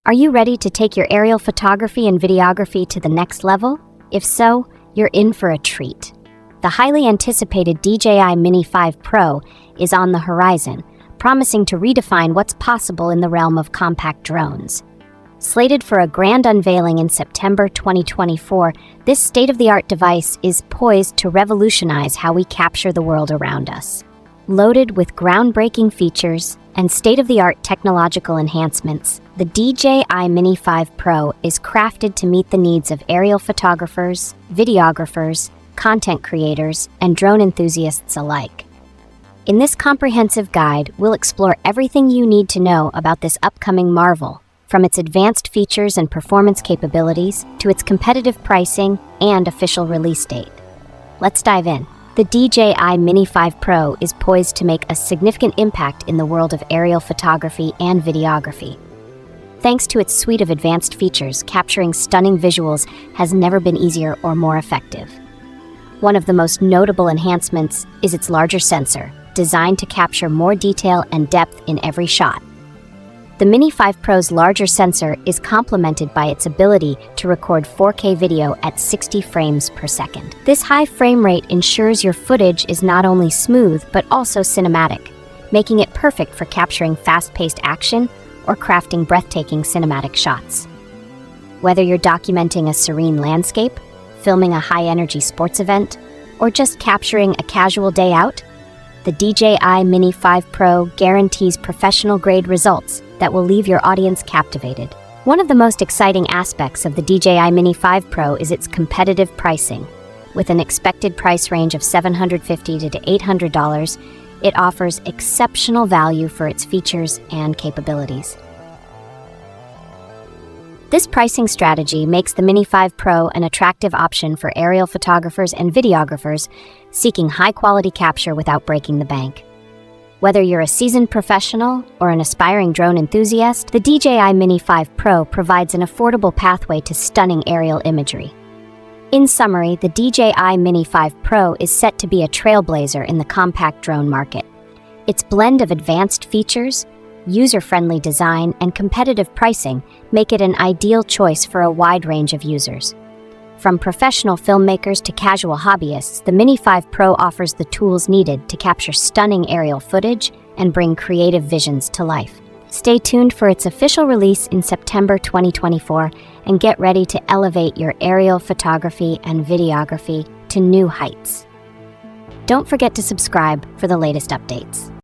Are you ready to take your aerial photography and videography to the next level? If so, you're in for a treat. The highly anticipated DJI Mini 5 Pro is on the horizon, promising to redefine what's possible in the realm of compact drones. Slated for a grand unveiling in September 2024, this state-of-the-art device is poised to revolutionize how we capture the world around us. Loaded with groundbreaking features and state-of-the-art technological enhancements, the DJI Mini 5 Pro is crafted to meet the needs of aerial photographers, videographers, content creators, and drone enthusiasts alike. In this comprehensive guide, we'll explore everything you need to know about this upcoming marvel, from its advanced features and performance capabilities to its competitive pricing and official release date. Let's dive in. The DJI Mini 5 Pro is poised to make a significant impact in the world of aerial photography and videography. Thanks to its suite of advanced features, capturing stunning visuals has never been easier or more effective. One of the most notable enhancements is its larger sensor, designed to capture more detail and depth in every shot. The Mini 5 Pro's larger sensor is complemented by its ability to record 4K video at 60 frames per second. This high frame rate ensures your footage is not only smooth but also cinematic, making it perfect for capturing fast-paced action or crafting breathtaking cinematic shots. Whether you're documenting a serene landscape, filming a high-energy sports event, or just capturing a casual day out, the DJI Mini 5 Pro guarantees professional-grade results that will leave your audience captivated. One of the most exciting aspects of the DJI Mini 5 Pro is its competitive pricing. With an expected price range of $750 to $800, it offers exceptional value for its features and capabilities. This pricing strategy makes the Mini 5 Pro an attractive option for aerial photographers and videographers seeking high-quality capture without breaking the bank. Whether you're a seasoned professional or an aspiring drone enthusiast, the DJI Mini 5 Pro provides an affordable pathway to stunning aerial imagery. In summary, the DJI Mini 5 Pro is set to be a trailblazer in the compact drone market. Its blend of advanced features, user-friendly design, and competitive pricing make it an ideal choice for a wide range of users. From professional filmmakers to casual hobbyists, the Mini 5 Pro offers the tools needed to capture stunning aerial footage and bring creative visions to life. Stay tuned for its official release in September 2024 and get ready to elevate your aerial photography and videography to new heights. Don't forget to subscribe for the latest updates.